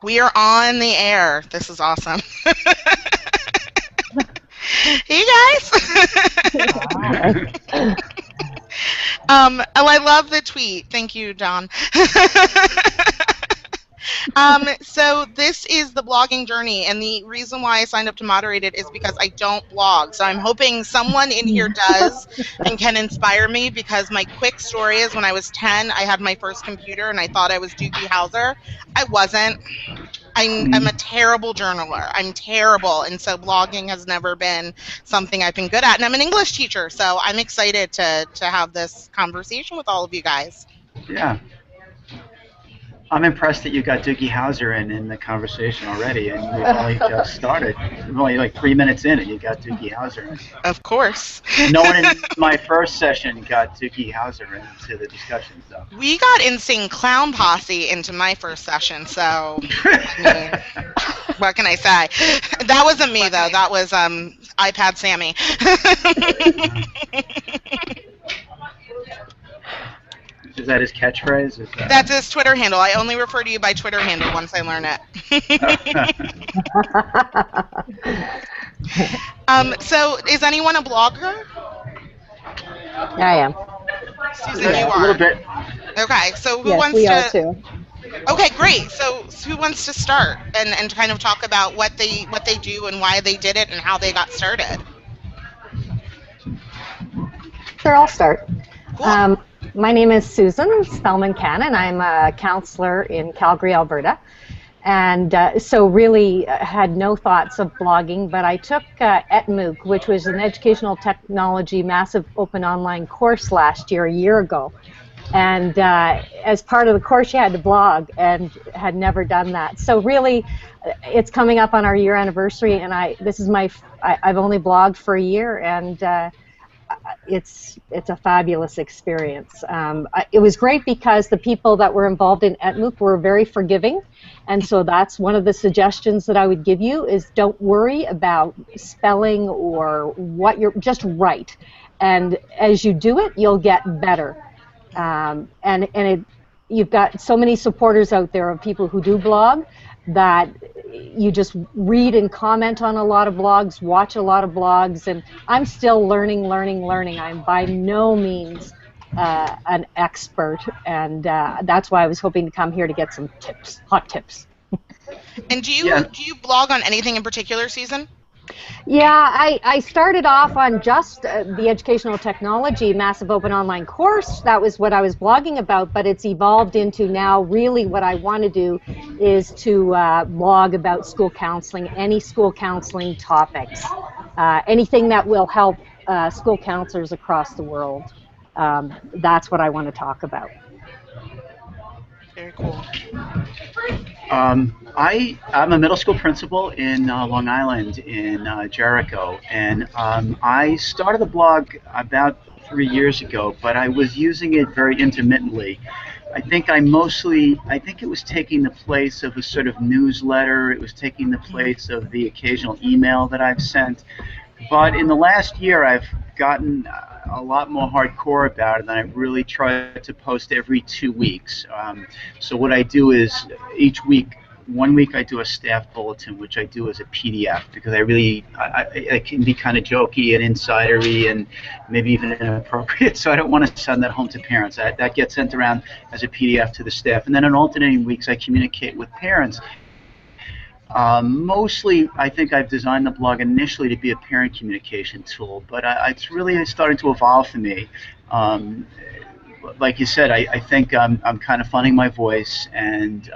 We are on the air. This is awesome. Hey guys. Oh, I love the tweet. Thank you, John. So this is the blogging journey, and the reason why I signed up to moderate it is because I don't blog. So I'm hoping someone in here does and can inspire me, because my quick story is when I was 10, I had my first computer and I thought I was Doogie Howser. I wasn't. I'm a terrible journaler. I'm terrible, and so blogging has never been something I've been good at. And I'm an English teacher, so I'm excited to have this conversation with all of you guys. Yeah. I'm impressed that you got Doogie Howser in the conversation already, and we've only just started. We're only like 3 minutes in, and you got Doogie Howser in. Of course. No one in my first session got Doogie Howser into the discussion, so. We got Insane Clown Posse into my first session, so I mean, what can I say? That wasn't me, though. That was iPad Sammy. Is that his catchphrase? That's his Twitter handle. I only refer to you by Twitter handle once I learn it. So, is anyone a blogger? I am. Susan, you are. A little bit. Okay, so who Yes, wants we to? are too. Okay, great. So who wants to start and kind of talk about what they do and why they did it and how they got started? Sure, I'll start. Cool. My name is Susan Spellman-Cannon. I'm a counselor in Calgary, Alberta. And so really had no thoughts of blogging, but I took EdMOOC, which was an educational technology massive open online course last year, a year ago. And as part of the course, you had to blog, and had never done that. So really, it's coming up on our year anniversary, and I've only blogged for a year, and it's a fabulous experience. It was great because the people that were involved in EdMOOC were very forgiving, and so that's one of the suggestions that I would give you is don't worry about spelling or what you're, just write. And as you do it, you'll get better. You've got so many supporters out there of people who do blog that you just read and comment on a lot of blogs, watch a lot of blogs, and I'm still learning. I'm by no means an expert, and that's why I was hoping to come here to get some tips, hot tips. And do you blog on anything in particular, Susan? Yeah, I started off on just the educational technology massive open online course. That was what I was blogging about, but it's evolved into now really what I want to do is to blog about school counseling, any school counseling topics, anything that will help school counselors across the world. That's what I want to talk about. Very cool. I'm a middle school principal in Long Island in Jericho, and I started the blog about 3 years ago, but I was using it very intermittently. I think it was taking the place of a sort of newsletter. It was taking the place of the occasional email that I've sent. But in the last year, I've gotten a lot more hardcore about it, and I've really tried to post every 2 weeks. So what I do is each week, 1 week I do a staff bulletin, which I do as a PDF, because I can be kind of jokey and insidery and maybe even inappropriate, so I don't want to send that home to parents. That gets sent around as a PDF to the staff. And then on alternating weeks, I communicate with parents. Mostly, I think I've designed the blog initially to be a parent communication tool, but it's really starting to evolve for me. Like you said, I think I'm kind of finding my voice, and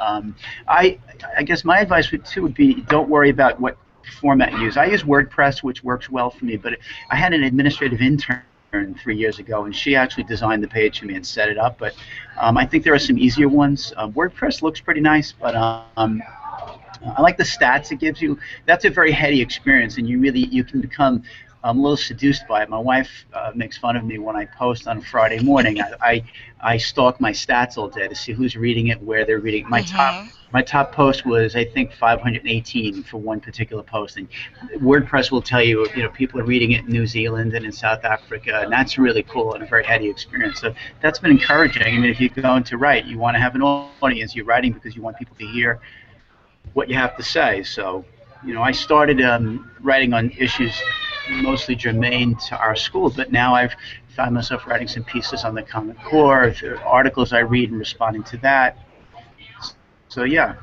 I guess my advice would be don't worry about what format you use. I use WordPress, which works well for me, but I had an administrative intern 3 years ago, and she actually designed the page for me and set it up. But I think there are some easier ones. WordPress looks pretty nice, but I like the stats it gives you. That's a very heady experience, and you can become a little seduced by it. My wife makes fun of me when I post on a Friday morning. I stalk my stats all day to see who's reading it, where they're reading. My top post was, I think, 518 for one particular post. And WordPress will tell you, people are reading it in New Zealand and in South Africa, and that's really cool and a very heady experience. So that's been encouraging. I mean, if you're going to write, you want to have an audience. You're writing because you want people to hear what you have to say. So, I started writing on issues mostly germane to our school, but now I've found myself writing some pieces on the Common Core, the articles I read and responding to that. So yeah.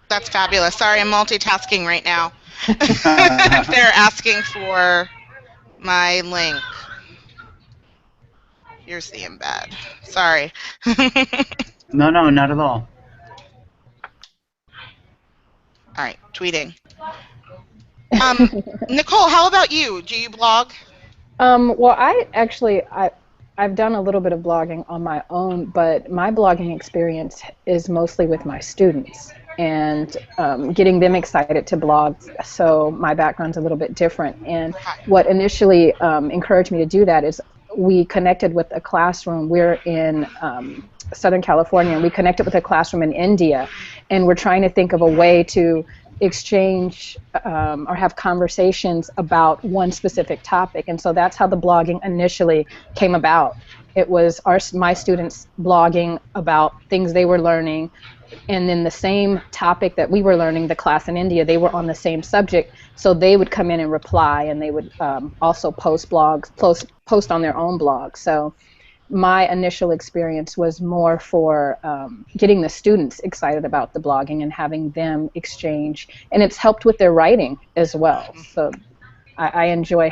That's fabulous. Sorry, I'm multitasking right now. They're asking for my link. Here's the embed. Sorry. No, not at all. All right, tweeting. Nicole, how about you? Do you blog? Well, I've done a little bit of blogging on my own, but my blogging experience is mostly with my students and getting them excited to blog. So my background's a little bit different. And what initially encouraged me to do that is we connected with a classroom. We're in Southern California, and we connected with a classroom in India, and we're trying to think of a way to exchange or have conversations about one specific topic. And so that's how the blogging initially came about. It was my students blogging about things they were learning, and then the same topic that we were learning, the class in India, they were on the same subject, so they would come in and reply, and they would also post on their own blog. So my initial experience was more for getting the students excited about the blogging and having them exchange, and it's helped with their writing as well. So I enjoy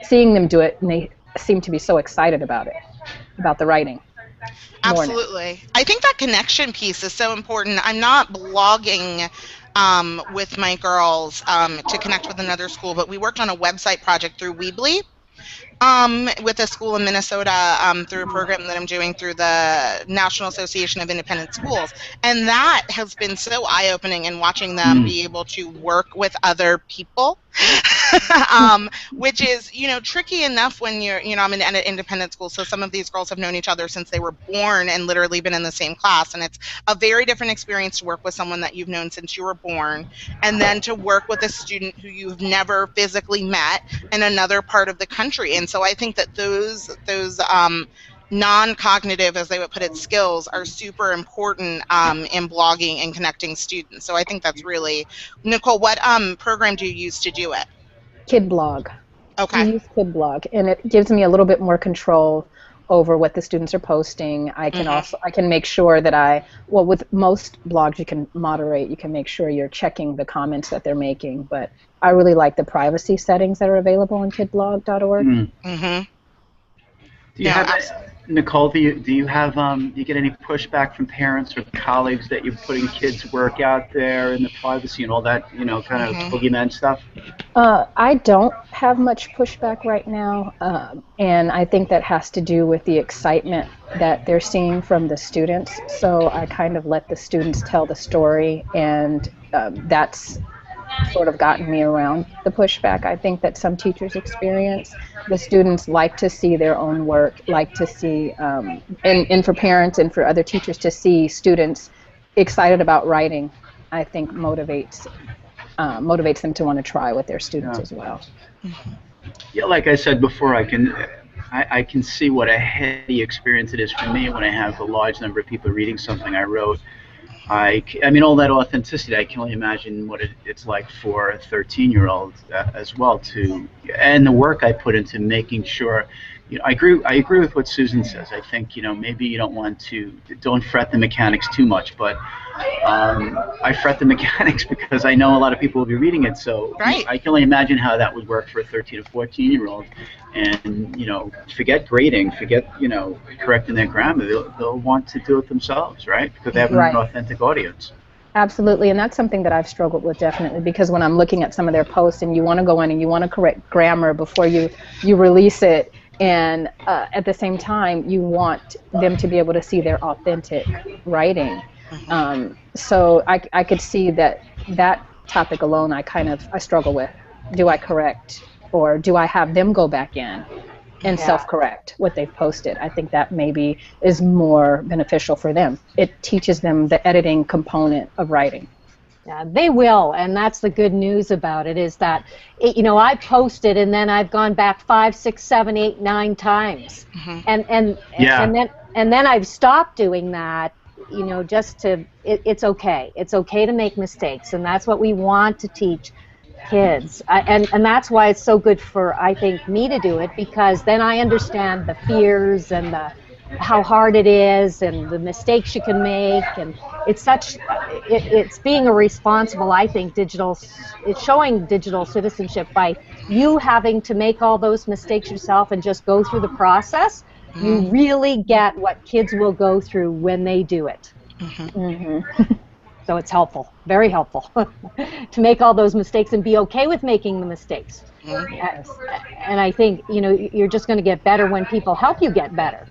seeing them do it, and they seem to be so excited about it, about the writing. Absolutely. I think that connection piece is so important. I'm not blogging with my girls to connect with another school, but we worked on a website project through Weebly. With a school in Minnesota through a program that I'm doing through the National Association of Independent Schools. And that has been so eye-opening in watching them be able to work with other people, which is, tricky enough when you're, I'm in an independent school, so some of these girls have known each other since they were born and literally been in the same class. And it's a very different experience to work with someone that you've known since you were born, and then to work with a student who you've never physically met in another part of the country. And so I think that those non-cognitive, as they would put it, skills are super important in blogging and connecting students. So I think that's really, Nicole, what program do you use to do it? KidBlog. Okay. I use KidBlog, and it gives me a little bit more control over what the students are posting. I can make sure that with most blogs you can moderate, you can make sure you're checking the comments that they're making, but I really like the privacy settings that are available on kidblog.org. Do you have, Nicole, do you get any pushback from parents or colleagues that you're putting kids' work out there in the privacy and all that, kind of boogeyman stuff? I don't have much pushback right now, and I think that has to do with the excitement that they're seeing from the students. So I kind of let the students tell the story, and that's sort of gotten me around the pushback I think that some teachers experience. The students like to see their own work, like to see, and for parents and for other teachers to see students excited about writing, I think motivates them to want to try with their students as well. Yeah, like I said before, I can see what a heady experience it is for me when I have a large number of people reading something I wrote. I mean, all that authenticity, I can only imagine what it's like for a 13-year-old as well, and the work I put into making sure, I agree with what Susan says. I think, maybe you don't fret the mechanics too much, but I fret the mechanics because I know a lot of people will be reading it, so right. I can only imagine how that would work for a 13 or 14-year-old. And, forget grading, forget, correcting their grammar. They'll want to do it themselves, right? Because they have an authentic audience. Absolutely, and that's something that I've struggled with definitely, because when I'm looking at some of their posts and you want to go in and you want to correct grammar before you release it, and at the same time you want them to be able to see their authentic writing. So I could see that topic alone I struggle with. Do I correct, or do I have them go back in and self-correct what they've posted? I think that maybe is more beneficial for them. It teaches them the editing component of writing. Yeah, they will, and that's the good news about it, is that I posted and then I've gone back 5, 6, 7, 8, 9 times, and then I've stopped doing that just it's okay. It's okay to make mistakes, and that's what we want to teach kids. And that's why it's so good for, I think, me to do it, because then I understand the fears and how hard it is and the mistakes you can make, and it's being a responsible, I think, it's showing digital citizenship by you having to make all those mistakes yourself and just go through the process. You really get what kids will go through when they do it. So it's helpful, very helpful, to make all those mistakes and be okay with making the mistakes. And I think, you're just going to get better when people help you get better.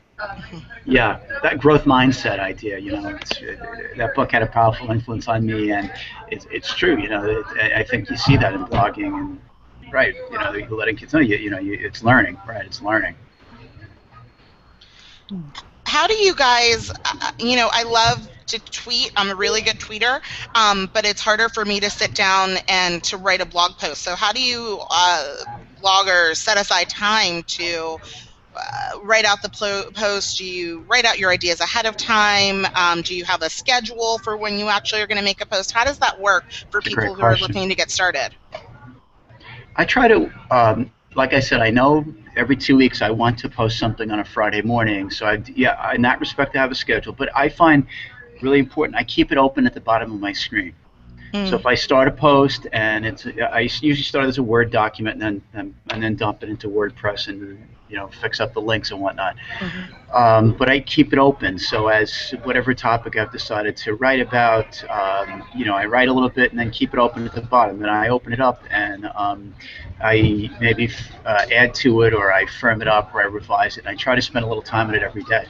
Yeah, that growth mindset idea, that book had a powerful influence on me, and it's true. I think you see that in blogging, and right, you're letting kids know, it's learning, right? It's learning. How do you guys, I love to tweet. I'm a really good tweeter, but it's harder for me to sit down and to write a blog post. So how do you bloggers set aside time to write out the post? Do you write out your ideas ahead of time? Do you have a schedule for when you actually are going to make a post? How does that work for people who are looking to get started? I try to, like I said, I know every 2 weeks I want to post something on a Friday morning. So in that respect, I have a schedule. But I find really important, I keep it open at the bottom of my screen. So if I start a post, and I usually start as a Word document and then dump it into WordPress and fix up the links and whatnot. But I keep it open. So as whatever topic I've decided to write about, I write a little bit and then keep it open at the bottom. Then I open it up and I maybe add to it, or I firm it up, or I revise it. And I try to spend a little time on it every day.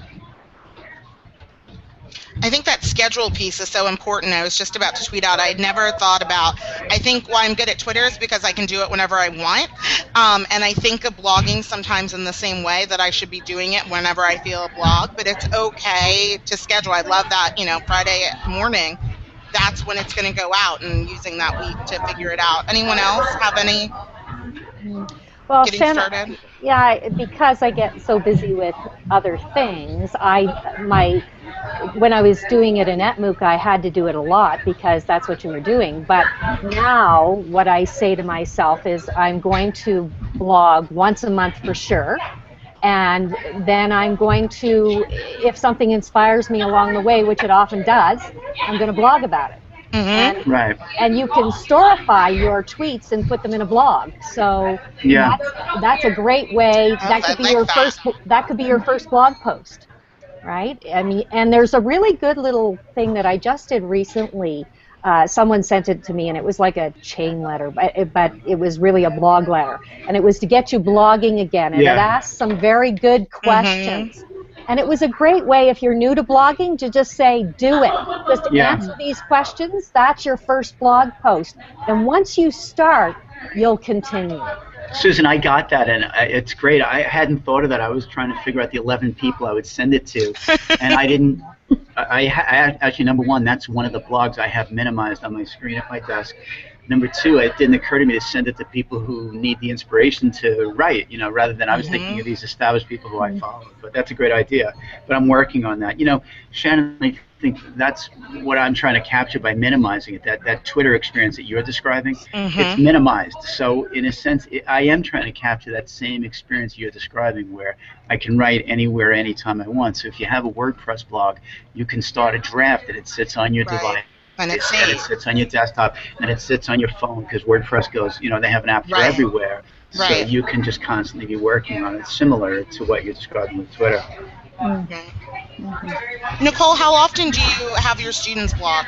I think that schedule piece is so important. I was just about to tweet out, I had never thought about, I think why I'm good at Twitter is because I can do it whenever I want. And I think of blogging sometimes in the same way, that I should be doing it whenever I feel a blog, but it's okay to schedule. I love that, Friday morning, that's when it's going to go out, and using that week to figure it out. Anyone else have any getting started? Yeah, because I get so busy with other things, when I was doing it in Edcamp, I had to do it a lot because that's what you were doing. But now what I say to myself is I'm going to blog once a month for sure. And then I'm going to, if something inspires me along the way, which it often does, I'm going to blog about it. And you can storify your tweets and put them in a blog. So that's a great way. That could be your first blog post, right? I mean, and there's a really good little thing that I just did recently. Someone sent it to me, and it was like a chain letter, but it was really a blog letter, and it was to get you blogging again. And it asked some very good questions. And it was a great way, if you're new to blogging, to just say, do it. Just answer these questions. That's your first blog post. And once you start, you'll continue. Susan, I got that, and it's great. I hadn't thought of that. I was trying to figure out the 11 people I would send it to, and I didn't. I actually, number one, that's one of the blogs I have minimized on my screen at my desk. Number two, it didn't occur to me to send it to people who need the inspiration to write, rather than I was thinking of these established people who I follow. But that's a great idea. But I'm working on that. Shannon, I think that's what I'm trying to capture by minimizing it, that Twitter experience that you're describing. It's minimized. So in a sense, I am trying to capture that same experience you're describing, where I can write anywhere, anytime I want. So if you have a WordPress blog, you can start a draft and it sits on your device. And it sits on your desktop, and it sits on your phone, because WordPress goes, they have an app for everywhere. So you can just constantly be working on it, similar to what you're describing with Twitter. Nicole, how often do you have your students blog?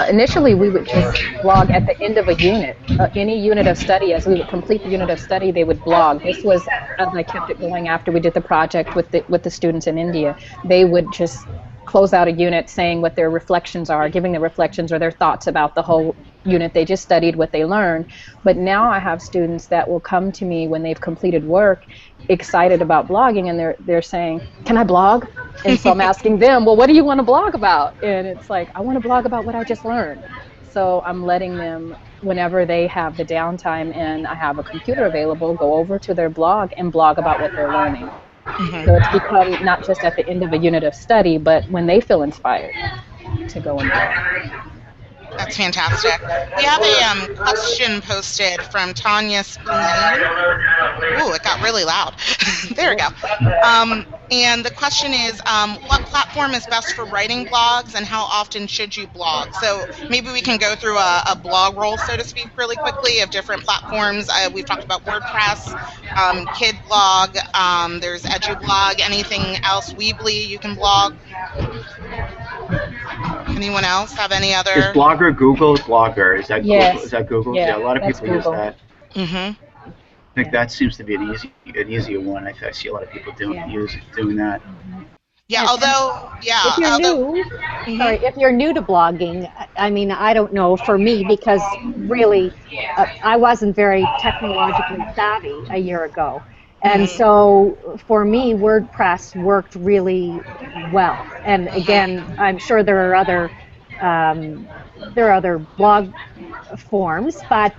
Initially, we would just blog at the end of a unit, any unit of study. As we would complete the unit of study, they would blog. This was as I kept it going after we did the project with the students in India. They would just close out a unit saying what their reflections are, giving the reflections or their thoughts about the whole unit they just studied, what they learned. But now I have students that will come to me when they've completed work excited about blogging, and they're saying, can I blog? And so I'm asking them, well, what do you want to blog about? And it's like, I want to blog about what I just learned. So I'm letting them, whenever they have the downtime and I have a computer available, go over to their blog and blog about what they're learning. Mhm. So it's become not just at the end of a unit of study, but when they feel inspired to go and blog. That's fantastic. We have a question posted from Tanya Spleen. Ooh, it got really loud. There we go. And the question is, what platform is best for writing blogs, and how often should you blog? So maybe we can go through a blog roll, so to speak, really quickly of different platforms. We've talked about WordPress, Kid Blog, there's EduBlog, anything else, Weebly you can blog. Anyone else have any Is other? Blogger Google? Blogger, is that Google? Yes. Is that Google? Yeah, Yeah, a lot of that's people use Google. that. Mm-hmm. I think that seems to be an easier one. I see a lot of people doing that. Yeah, And if you're new, mhm. sorry, if you're new to blogging, I mean, I don't know for me because really I wasn't very technologically savvy a year ago. And Mhm. so for me, WordPress worked really well. And again, I'm sure there are other blog forms, but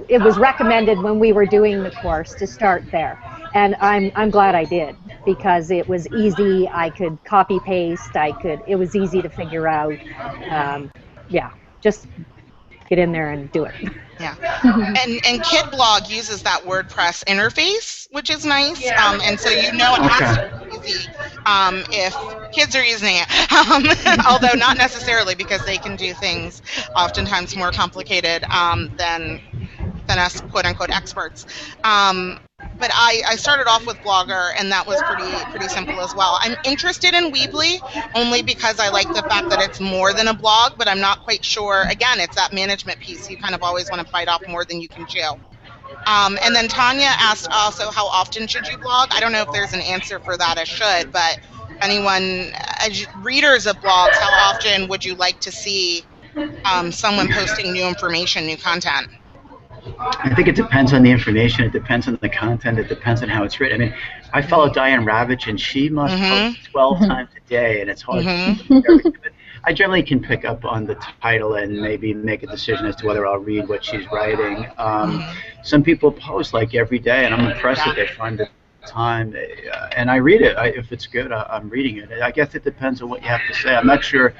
it was recommended when we were doing the course to start there. And I'm glad I did because it was easy. I could copy paste. It was easy to figure out. Yeah, just get in there and do it. Yeah. And Kid Blog uses that WordPress interface, which is nice. And so it has to be easy if kids are using it. Although not necessarily, because they can do things oftentimes more complicated than us quote unquote experts. But I started off with Blogger, and that was pretty simple as well. I'm interested in Weebly only because I like the fact that it's more than a blog, but I'm not quite sure. Again, it's that management piece. You kind of always want to bite off more than you can chew. And then Tanya asked also, how often should you blog? I don't know if there's an answer for that. I should, but anyone, readers of blogs, how often would you like to see someone posting new information, new content? I think it depends on the information. It depends on the content. It depends on how it's written. I mean, I follow Diane Ravitch, and she must post 12 times a day, and it's hard to keep everything. But I generally can pick up on the title and maybe make a decision as to whether I'll read what she's writing. Some people post like every day, and I'm impressed that they find the time, and I read it. If it's good, I'm reading it. I guess it depends on what you have to say. I'm not sure.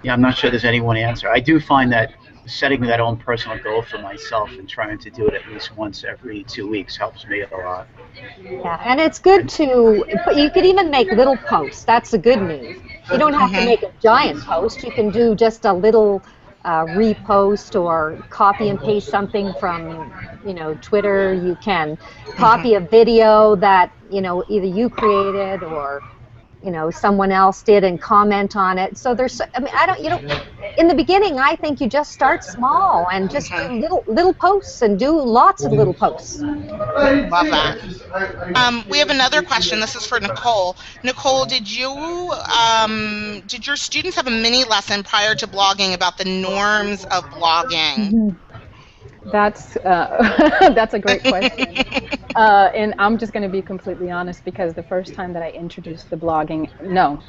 Yeah, I'm not sure there's any one answer. I do find that setting that own personal goal for myself and trying to do it at least once every 2 weeks helps me a lot. Yeah, and it's good you could even make little posts. That's the good news. You don't have to make a giant post. You can do just a little repost or copy and paste something from, Twitter. You can copy a video that, either you created or someone else did and comment on it. So in the beginning, I think you just start small and just do little posts and do lots of little posts. Love that. We have another question. This is for Nicole. Nicole, did your students have a mini lesson prior to blogging about the norms of blogging? That's that's a great question. And I'm just going to be completely honest, because the first time that I introduced the blogging, no,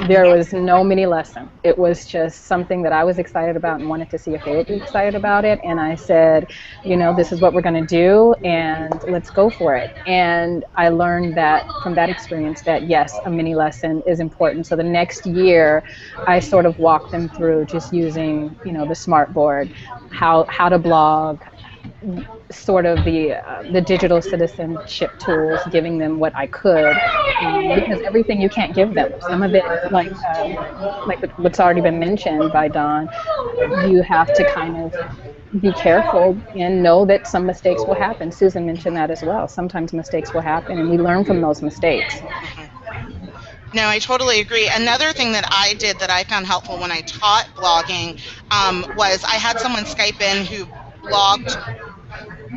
there was no mini lesson. It was just something that I was excited about and wanted to see if they would be excited about it. And I said, this is what we're going to do, and let's go for it. And I learned that from that experience that yes, a mini lesson is important. So the next year, I sort of walked them through just using, the smart board, how to blog, sort of the digital citizenship tools, giving them what I could, because everything you can't give them. Some of it, like what's already been mentioned by Dawn, you have to kind of be careful and know that some mistakes will happen. Susan mentioned that as well. Sometimes mistakes will happen, and we learn from those mistakes. No, I totally agree. Another thing that I did that I found helpful when I taught blogging was I had someone Skype in who blogged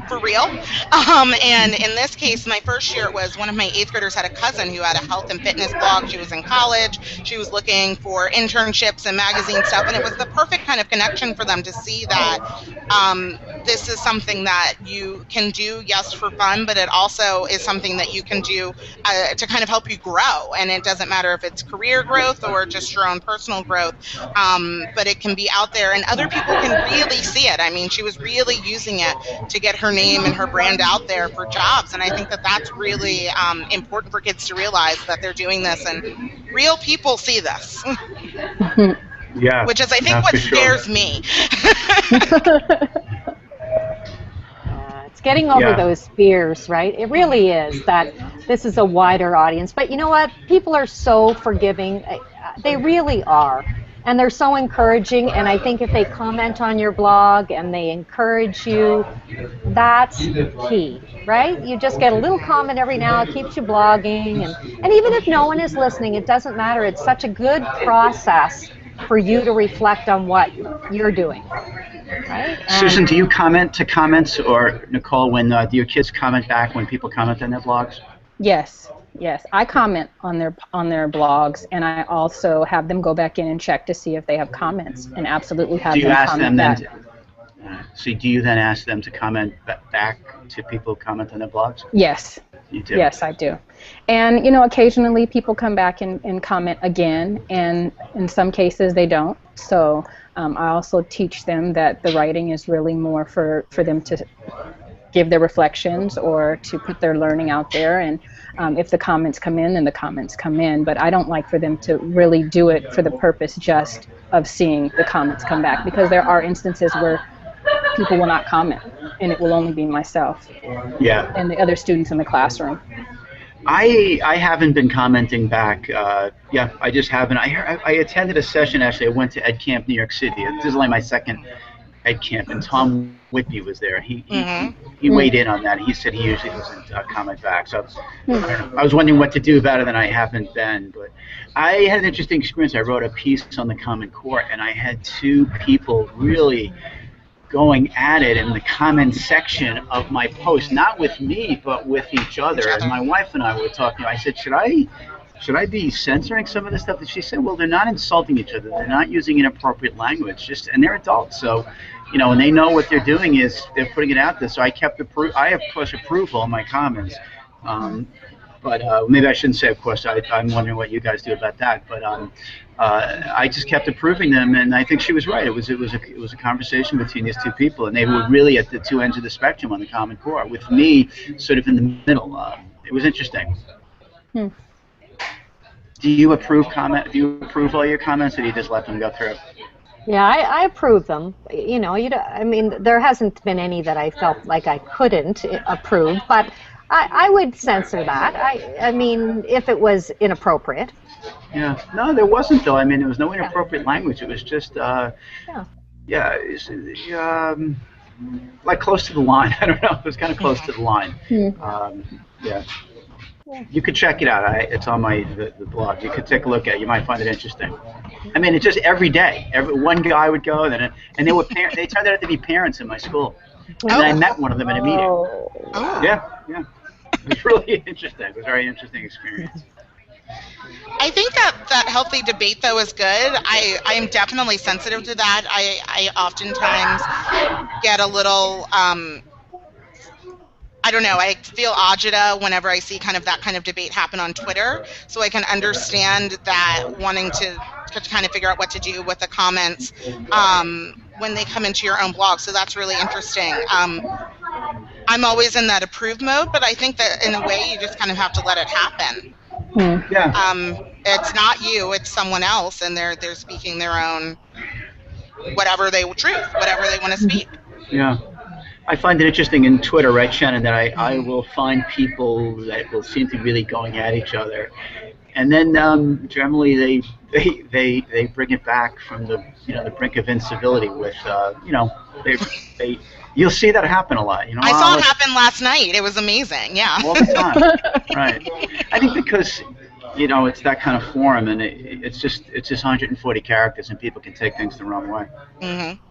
for real. And in this case, my first year, it was one of my 8th graders had a cousin who had a health and fitness blog. She was in college. She was looking for internships and magazine stuff. And it was the perfect kind of connection for them to see that this is something that you can do, yes, for fun, but it also is something that you can do to kind of help you grow. And it doesn't matter if it's career growth or just your own personal growth, but it can be out there and other people can really see it. I mean, she was really using it to get her her name and her brand out there for jobs. And I think that that's really important for kids to realize that they're doing this and real people see this. Yeah. Which is, I think, no, what for sure. scares me. It's getting over Yeah. those fears, right? It really is that this is a wider audience. But you know what? People are so forgiving. They really are. And they're so encouraging. And I think if they comment on your blog and they encourage you, that's key, right? You just get a little comment every now. It keeps you blogging. And even if no one is listening, it doesn't matter. It's such a good process for you to reflect on what you're doing. Right? Susan, do you comment to comments, or Nicole, when do your kids comment back when people comment on their blogs? Yes, I comment on their blogs, and I also have them go back in and check to see if they have comments, and absolutely have Do you them ask comment them back. then? So do you then ask them to comment back to people who comment on their blogs? Yes. You do. Yes, I do. And, occasionally people come back and comment again, and in some cases they don't. So I also teach them that the writing is really more for them to give their reflections or to put their learning out there. And if the comments come in, then the comments come in. But I don't like for them to really do it for the purpose just of seeing the comments come back, because there are instances where people will not comment, and it will only be myself and the other students in the classroom. I haven't been commenting back. I just haven't. I attended a session, actually. I went to Edcamp, New York City. This is only my second Edcamp, and Tom Whitby was there. He weighed in on that. He said he usually doesn't comment back. So I don't know. I was wondering what to do about it, and I haven't been. But I had an interesting experience. I wrote a piece on the Common Core, and I had two people really going at it in the comment section of my post, not with me, but with each other. And my wife and I were talking. I said, should I be censoring some of this stuff? And she said, well, they're not insulting each other. They're not using inappropriate language. And they're adults. So, and they know what they're doing is they're putting it out there. So I have push approval in my comments. But maybe I shouldn't say, of course. I'm wondering what you guys do about that. But I just kept approving them, and I think she was right. It was a conversation between these two people, and they were really at the two ends of the spectrum on the Common Core, with me sort of in the middle. It was interesting. Do you approve Do you approve all your comments, or do you just let them go through? Yeah, I approve them. I mean, there hasn't been any that I felt like I couldn't approve, but I would censor that. I mean, if it was inappropriate. Yeah. No, there wasn't, though. I mean, there was no inappropriate language. It was just, like close to the line. I don't know. It was kind of close to the line. Yeah. You could check it out. It's on the blog. You could take a look at it. You might find it interesting. I mean, it's just every day. One guy would go, and they were they turned out to be parents in my school. And then I met one of them in a meeting. Oh. Yeah. It was really interesting. It was a very interesting experience. I think that healthy debate, though, is good. I am definitely sensitive to that. I oftentimes get a little, I don't know, I feel agita whenever I see that kind of debate happen on Twitter. So I can understand that wanting to kind of figure out what to do with the comments when they come into your own blog. So that's really interesting. I'm always in that approve mode, but I think that in a way you just kind of have to let it happen. Yeah. It's not you, it's someone else, and they're speaking their own whatever they want to speak. Yeah. I find it interesting in Twitter, right, Shannon, that I will find people that will seem to be really going at each other, and then generally they bring it back from the brink of incivility with they you'll see that happen a lot. I saw it happen last night. It was amazing. Yeah. All the time. Right. I think because it's that kind of forum, and it's just 140 characters, and people can take things the wrong way.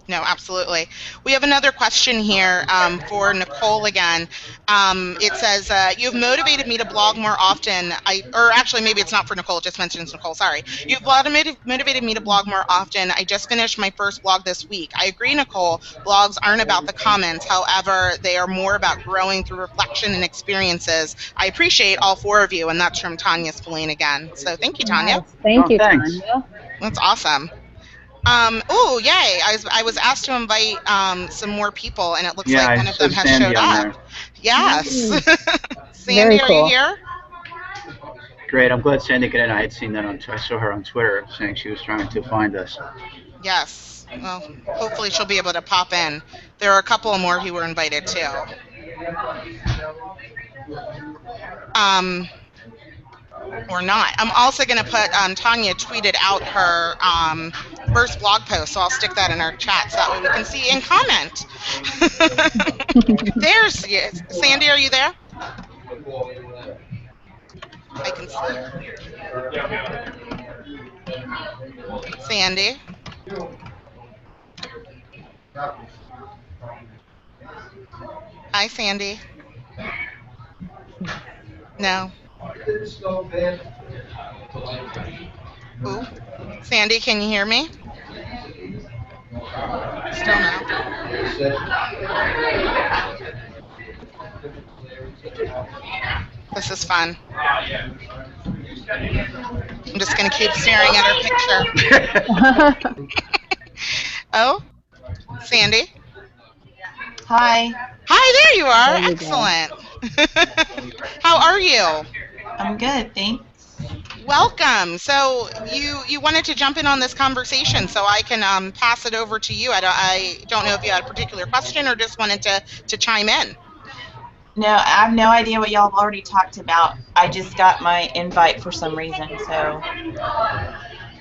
No, absolutely. We have another question here for Nicole again. It says, you've motivated me to blog more often. Or actually, maybe it's not for Nicole, it just mentions Nicole, sorry. You've motivated me to blog more often. I just finished my first blog this week. I agree, Nicole, blogs aren't about the comments. However, they are more about growing through reflection and experiences. I appreciate all four of you, and that's from Tanya Spillane again. So thank you, Tanya. Thank you, thanks. Tanya. That's awesome. Oh, yay! I was asked to invite some more people, and it looks Yeah, like I one of saw them has Sandy showed on up. there. Yes. Mm, Sandy, very are you cool. here? Great. I'm glad Sandy got in. I had seen that on. I saw her on Twitter saying she was trying to find us. Yes. Well, hopefully she'll be able to pop in. There are a couple more who were invited too. Um, or not. I'm also going to put, Tanya tweeted out her first blog post, so I'll stick that in our chat so that way we can see and comment. There's, yes. Sandy, are you there? I can see her. Sandy. Hi, Sandy. No. Ooh. Sandy, can you hear me? Still no. This is fun. I'm just going to keep staring at her picture. Oh, Sandy. Hi, Hi, there you There are. we go. Excellent. How are you? I'm good, thanks. Welcome. So you wanted to jump in on this conversation, so I can pass it over to you. I don't know if you had a particular question or just wanted to chime in. No, I have no idea what y'all have already talked about. I just got my invite for some reason, so.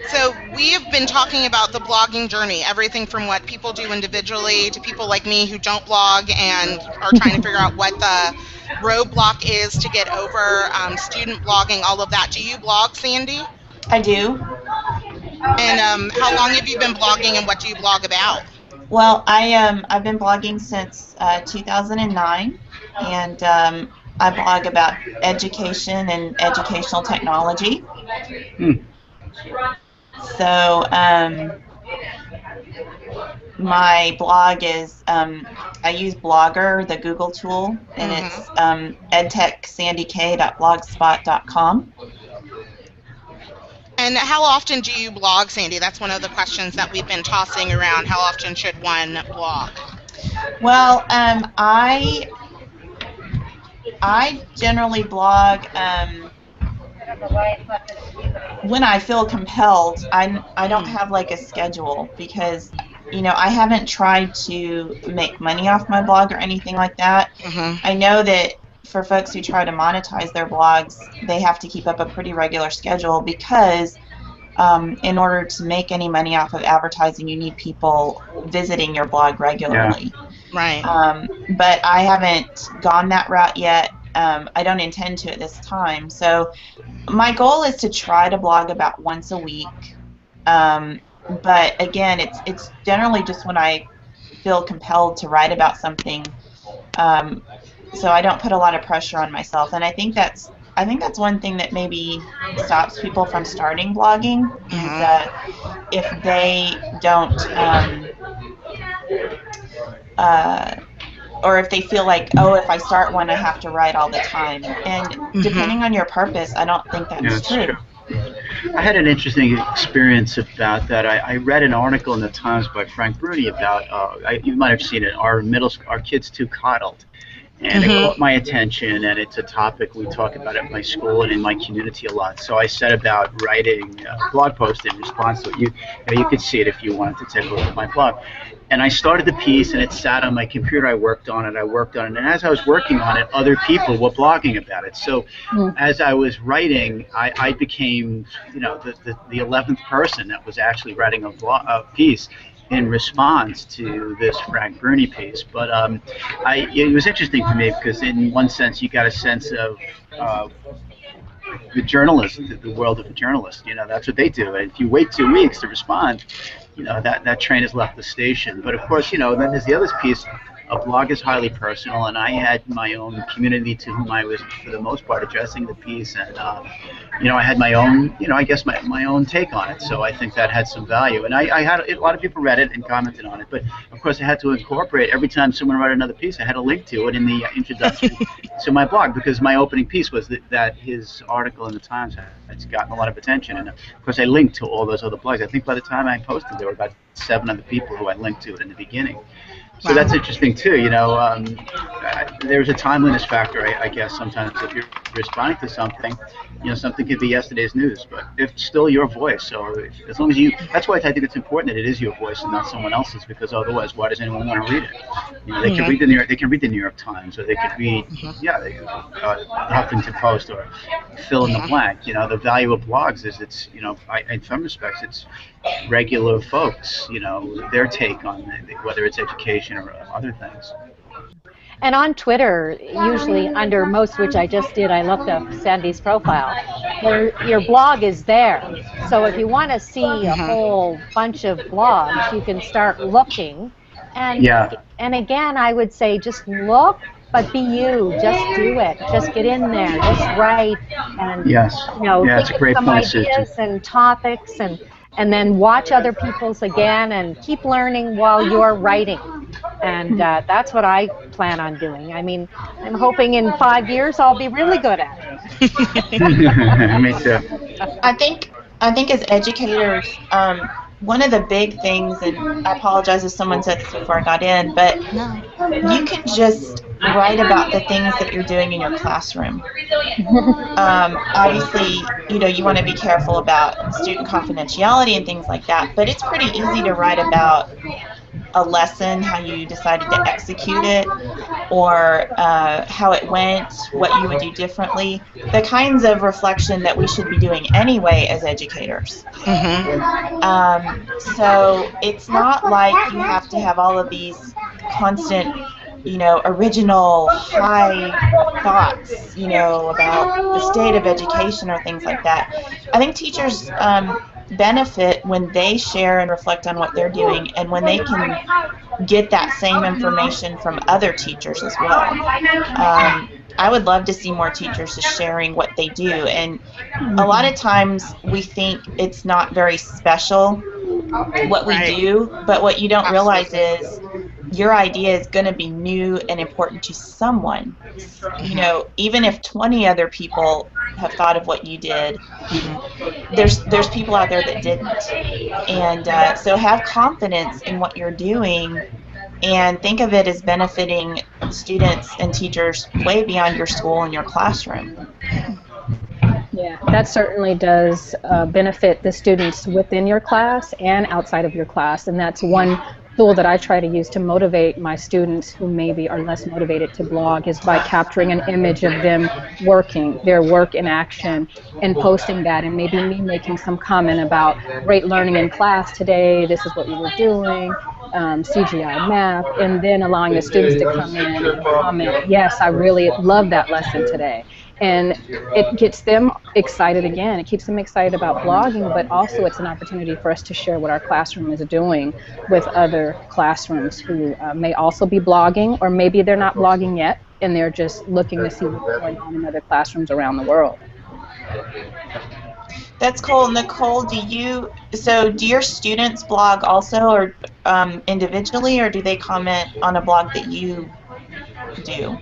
So we have been talking about the blogging journey, everything from what people do individually to people like me who don't blog and are trying to figure out what the roadblock is to get over, student blogging, all of that. Do you blog, Sandy? I do. And how long have you been blogging and what do you blog about? Well, I've been blogging since 2009, and I blog about education and educational technology. Hmm. So my blog is I use Blogger, the Google tool, and it's edtechsandyk.blogspot.com. And how often do you blog, Sandy? That's one of the questions that we've been tossing around. How often should one blog? Well, I generally blog when I feel compelled. I don't have like a schedule because I haven't tried to make money off my blog or anything like that. I know that for folks who try to monetize their blogs, they have to keep up a pretty regular schedule because in order to make any money off of advertising, you need people visiting your blog regularly. Yeah. Right. But I haven't gone that route yet. I don't intend to at this time. So my goal is to try to blog about once a week. But again, it's generally just when I feel compelled to write about something. So I don't put a lot of pressure on myself, and I think that's one thing that maybe stops people from starting blogging is if they don't or if they feel like, oh, if I start one, I have to write all the time. And depending on your purpose, I don't think that's true. I had an interesting experience about that. I read an article in the Times by Frank Bruni about, you might have seen it, our kids too coddled. And it caught my attention, and it's a topic we talk about at my school and in my community a lot. So I set about writing a blog post in response to it. You could see it if you wanted to take a look at my blog. And I started the piece, and it sat on my computer. I worked on it, and as I was working on it, other people were blogging about it. So as I was writing, I became, the 11th person that was actually writing a piece in response to this Frank Bruni piece. But it was interesting for me because in one sense you got a sense of the journalist, the world of a journalist. That's what they do. And if you wait 2 weeks to respond, that train has left the station. But of course, then there's the other piece a blog is highly personal, and I had my own community to whom I was, for the most part, addressing the piece, and I had my own, I guess my own take on it. So I think that had some value, and I had a lot of people read it and commented on it. But of course, I had to incorporate every time someone wrote another piece. I had a link to it in the introduction to my blog, because my opening piece was that his article in the Times has gotten a lot of attention, and of course, I linked to all those other blogs. I think by the time I posted, there were about 7 other people who I linked to it in the beginning. So that's interesting too. There's a timeliness factor, I guess. Sometimes if you're responding to something, something could be yesterday's news, but it's still your voice. So as long as that's why I think it's important that it is your voice and not someone else's, because otherwise, why does anyone want to read it? They can read the New York Times, or they could read, Huffington Post, or fill in the blank. The value of blogs is in some respects, it's regular folks, their take on whether it's education or other things. And on Twitter, usually under most, which I just did, I looked up Sandy's profile, your blog is there. So if you want to see a whole bunch of blogs, you can start looking. And again, I would say just look, but be you. Just do it. Just get in there. Just write. And, it's a great some point, ideas and topics, and then watch other people's again, and keep learning while you're writing. And that's what I plan on doing. I mean, I'm hoping in 5 years I'll be really good at it. Me too. I think as educators, one of the big things, and I apologize if someone said this before I got in, but you can just write about the things that you're doing in your classroom. Obviously, you want to be careful about student confidentiality and things like that, but it's pretty easy to write about a lesson, how you decided to execute it, or how it went, what you would do differently, the kinds of reflection that we should be doing anyway as educators. So it's not like you have to have all of these constant, original high thoughts, about the state of education or things like that. I think teachers benefit when they share and reflect on what they're doing, and when they can get that same information from other teachers as well. I would love to see more teachers just sharing what they do, and a lot of times we think it's not very special what we do, but what you don't realize is your idea is going to be new and important to someone. Even if 20 other people have thought of what you did, there's people out there that didn't. And so have confidence in what you're doing, and think of it as benefiting students and teachers way beyond your school and your classroom. Yeah, that certainly does benefit the students within your class and outside of your class, and that's one tool that I try to use to motivate my students who maybe are less motivated to blog, is by capturing an image of them working, their work in action, and posting that, and maybe me making some comment about great learning in class today, this is what we were doing, CGI math, and then allowing the students to come in and comment, yes, I really love that lesson today. And it gets them excited again. It keeps them excited about blogging, but also it's an opportunity for us to share what our classroom is doing with other classrooms who may also be blogging, or maybe they're not blogging yet and they're just looking to see what's going on in other classrooms around the world. That's cool. Nicole, do your students blog also, or individually, or do they comment on a blog that you do?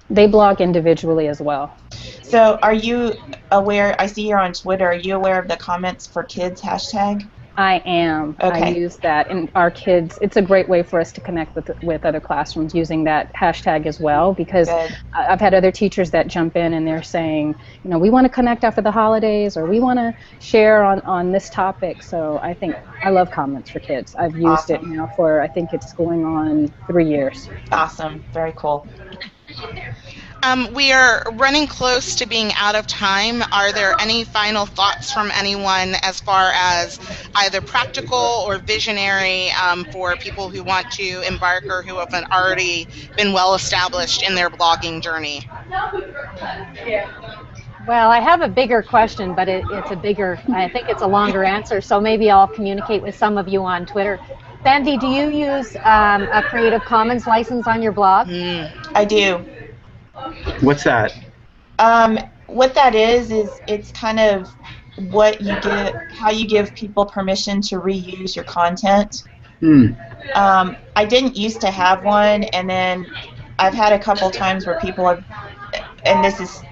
They blog individually as well. So are you aware, I see you're on Twitter, are you aware of the comments for kids hashtag? I am. Okay. I use that, and our kids, it's a great way for us to connect with other classrooms using that hashtag as well, because I've had other teachers that jump in and they're saying, we want to connect after the holidays, or we want to share on this topic. So I love comments for kids. I've used it now for, I think it's going on 3 years. Awesome. Very cool. We are running close to being out of time. Are there any final thoughts from anyone as far as either practical or visionary for people who want to embark or who have already been well established in their blogging journey? Well, I have a bigger question, but I think it's a longer answer, so maybe I'll communicate with some of you on Twitter. Sandy, do you use a Creative Commons license on your blog? I do. What's that? What that is it's kind of what you give, how you give people permission to reuse your content. I didn't used to have one, and then I've had a couple times where people have, and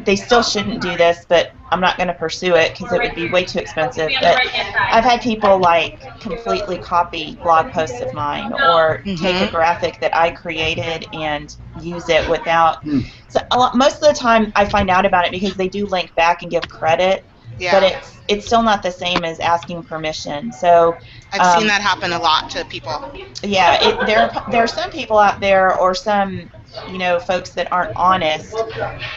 they still shouldn't do this, but I'm not going to pursue it because it would be way too expensive. But I've had people like completely copy blog posts of mine, or take a graphic that I created and use it without. So most of the time I find out about it because they do link back and give credit. Yeah. But it's still not the same as asking permission. So I've seen that happen a lot to people. Yeah, there are some people out there, or some folks that aren't honest,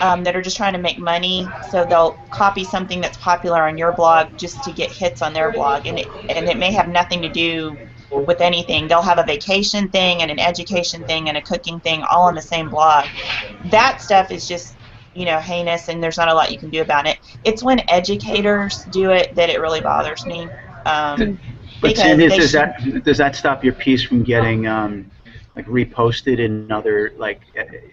that are just trying to make money. So they'll copy something that's popular on your blog just to get hits on their blog, and it may have nothing to do with anything. They'll have a vacation thing and an education thing and a cooking thing all on the same blog. That stuff is just heinous, and there's not a lot you can do about it. It's when educators do it that it really bothers me. But Sandy, does that stop your piece from getting like reposted in other, like,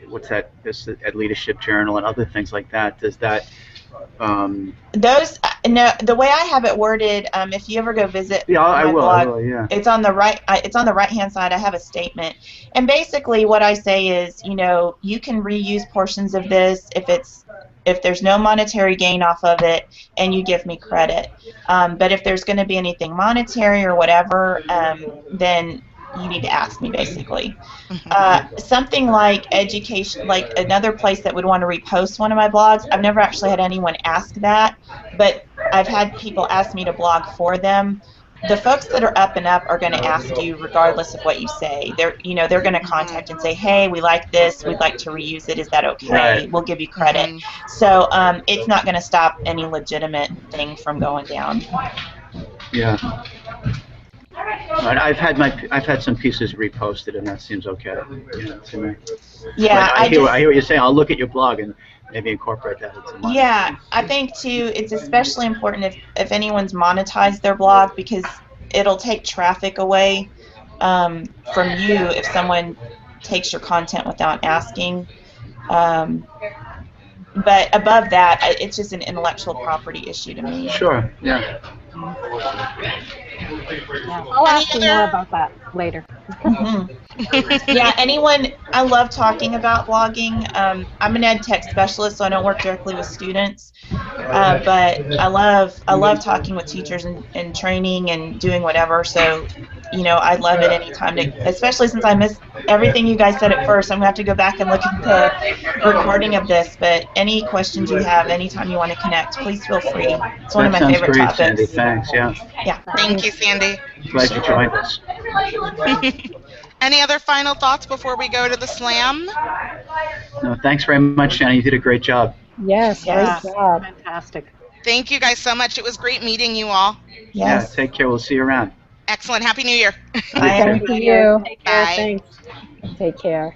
what's that? This at Leadership Journal and other things like that? Does that? Those no. The way I have it worded, if you ever go visit I my will, blog, yeah. it's on the right. It's on the right-hand side. I have a statement, and basically what I say is, you can reuse portions of this if there's no monetary gain off of it, and you give me credit. But if there's going to be anything monetary or whatever, then you need to ask me, basically. Something like education, like another place that would want to repost one of my blogs, I've never actually had anyone ask that, but I've had people ask me to blog for them. The folks that are up and up are going to ask you regardless of what you say. They're going to contact and say, hey, we like this, we'd like to reuse it, is that okay? Right. We'll give you credit. So it's not going to stop any legitimate thing from going down. Yeah. I've had some pieces reposted, and that seems okay, to me. Yeah, I hear what you're saying. I'll look at your blog and maybe incorporate that into mine. Yeah, I think too, it's especially important if anyone's monetized their blog, because it'll take traffic away from you if someone takes your content without asking. But above that, it's just an intellectual property issue to me. Sure. Yeah. I'll ask you more about that later. Yeah, I love talking about blogging. I'm an ed tech specialist, so I don't work directly with students, but I love talking with teachers and training and doing whatever. So, I'd love it anytime, especially since I missed everything you guys said at first. I'm going to have to go back and look at the recording of this, but any questions you have, anytime you want to connect, please feel free. It's one of my favorite topics. Sandy. Thanks, yeah. Yeah. Thank you, Sandy. Glad you joined us. Any other final thoughts before we go to the slam? No, thanks very much, Shannon. You did a great job. Yes, great job. Fantastic. Thank you guys so much. It was great meeting you all. Yes. Yeah, take care. We'll see you around. Excellent. Happy New Year. Thank you. Take care. Bye. Thanks. Take care.